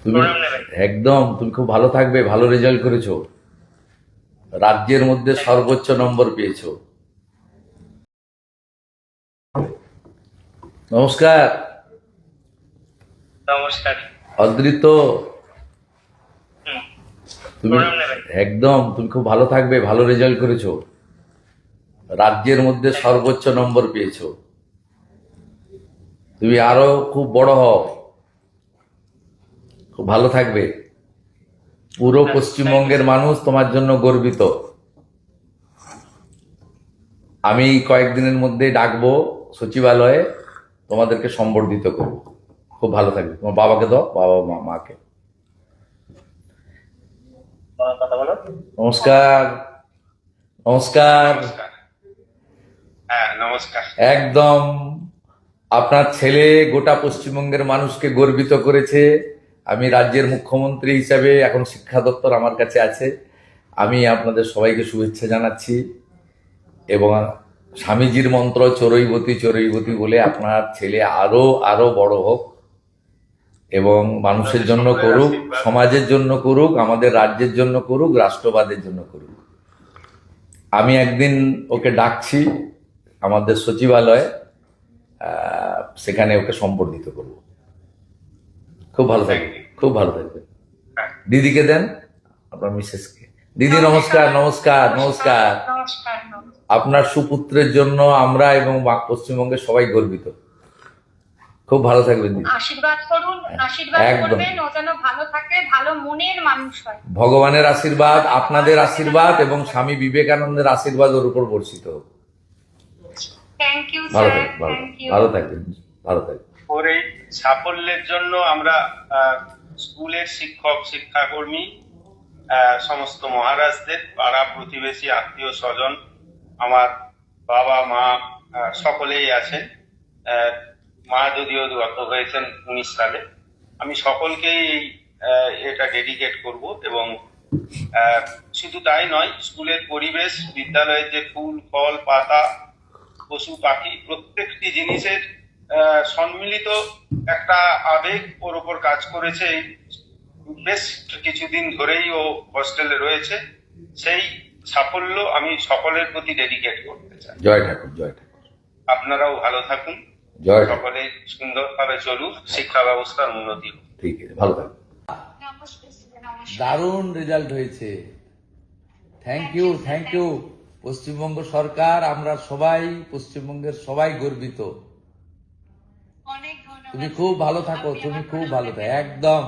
তুমি একদম তুমি খুব ভালো থাকবে, ভালো রেজাল্ট করেছো, রাজ্যের মধ্যে সর্বোচ্চ নম্বর পেয়েছো। নমস্কার। নমস্কার। অদ্রিত, তুমি একদম তুমি খুব ভালো থাকবে, ভালো রেজাল্ট করেছো, রাজ্যের মধ্যে সর্বোচ্চ নম্বর পেয়েছো। তুমি আরো খুব বড় হও, খুব ভালো থাকবে। পুরো পশ্চিমবঙ্গের মানুষ তোমার জন্য গর্বিত। আমি কয়েকদিনের মধ্যে ডাকবো সচিবালয়ে, তোমাদেরকে সম্বর্ধিত করবো। খুব ভালো থাকবে। তোমার বাবাকে দাও, বাবা মাকে। কথা বলো। নমস্কার। নমস্কার। নমস্কার। হ্যাঁ, নমস্কার। একদম আপনার ছেলে গোটা পশ্চিমবঙ্গের মানুষকে গর্বিত করেছে। আমি রাজ্যের মুখ্যমন্ত্রী হিসাবে, এখন শিক্ষা দপ্তর আমার কাছে আছে, আমি আপনাদের সবাইকে শুভেচ্ছা জানাচ্ছি। এবং স্বামীজির মন্ত্র চরৈবতী চরৈবতী বলে আপনার ছেলে আরো আরো বড় হোক এবং মানুষের জন্য করুক, সমাজের জন্য করুক, আমাদের রাজ্যের জন্য করুক, রাষ্ট্রবাদের জন্য করুক। আমি একদিন ওকে ডাকছি আমাদের সচিবালয়ে, সেখানে ওকে সম্বর্ধিত করব। খুব ভালো থাকবে, খুব ভালো থাকবে। দিদিকে দেন, আপনার মিসেসকে। দিদি নমস্কার। নমস্কার। নমস্কার। আপনার সুপুত্রের জন্য আমরা এবং পশ্চিমবঙ্গের সবাই গর্বিত। খুব ভালো থাকবেন দিদি। আশীর্বাদ করুন, আশীর্বাদ একদম। করবেন, ও যেন ভালো থাকে, ভালো মনের মানুষ হয়। ভগবানের আশীর্বাদ, আপনাদের আশীর্বাদ এবং স্বামী বিবেকানন্দের আশীর্বাদ ওর উপর বর্ষিত হোক। থ্যাংক ইউ ভালো স্যার, থাকবেন, ভালো থ্যাংক ইউ। ভালো থাকবেন, ভালো থাকবেন। ওর এই সাফল্যের জন্য আমরা স্কুলের শিক্ষক শিক্ষাকর্মী, সমস্ত মহারাজদের, পাড়া প্রতিবেশী, আত্মীয় স্বজন, আমার বাবা মা সকলেই আছেন। মা যদিও গত হয়েছেন 19 সালে। আমি সকলকেই এটা ডেডিকেট করব এবং শুধু তাই নয়, স্কুলের পরিবেশ, বিদ্যালয়ের যে ফুল ফল পাতা, পশু পাখি, প্রত্যেকটি জিনিসের সম্মিলিত একটা আবেগ ওর উপর কাজ করেছে। এই বেশ কিছুদিন ধরেই ও হস্টেলে রয়েছে। সেই সাফল্য আমি সকলের প্রতি ডেডিকেট করতে চাই। জয় ঠাকুর, জয় ঠাকুর। আপনারাও ভালো থাকুন, জয় ঠাকুর। সকলে সুন্দরভাবে চলুক, শিক্ষা ব্যবস্থার উন্নতি হোক। ঠিক আছে, ভালো থাকবেন। নমস্কার, নমস্কার। দারুণ রেজাল্ট হয়েছে। Thank you, thank you. Paschimbanga সরকার, আমরা সবাই, পশ্চিমবঙ্গের সবাই গর্বিত। অনেক ধন্যবাদ। তুমি খুব ভালো থাকো, তুমি খুব ভালো থাকো। একদম।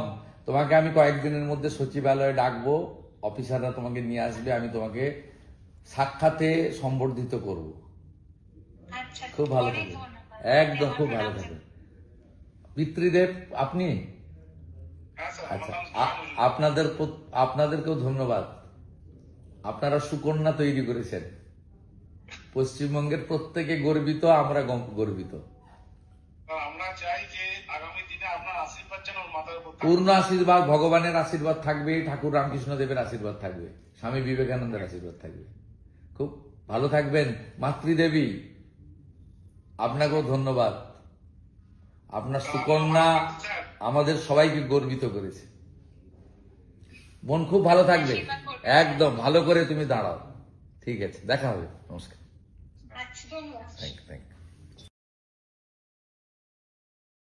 তোমাকে আমি কয়েকদিনের মধ্যে সচিবালয়ে ডাকবো, অফিসাররা তোমাকে নিয়ে আসবে, আমি তোমাকে সাক্ষাতে সম্বর্ধিত করব। আচ্ছা, খুব ভালো অনেক থাকবে, ধন্যবাদ। একদম খুব ভালো থাকবে। পিতৃদেব আপনি? আচ্ছা, আপনাদেরকেও ধন্যবাদ। আপনারা সুকন্যা তৈরি করেছেন। পশ্চিমবঙ্গের প্রত্যেকে গর্বিত, আমরা গর্বিত। আমরা চাই যে আগামী দিনে আপনার আশীর্বাদ যেন ওর মাথার উপর থাকে। পূর্ণ আশীর্বাদ, ভগবানের আশীর্বাদ থাকবে, ঠাকুর রামকৃষ্ণ দেবের আশীর্বাদ থাকবে, স্বামী বিবেকানন্দের আশীর্বাদ থাকবে। খুব ভালো থাকবেন। মাতৃদেবী, আপনাকেও ধন্যবাদ। আপনার সুকন্যা আমাদের সবাইকে গর্বিত করেছে। মন খুব ভালো থাকবে, একদম ভালো করে তুমি দাঁড়াও। ঠিক আছে, দেখা হবে। নমস্কার। আচ্ছা, ধন্যবাদ। Thank you, thank you.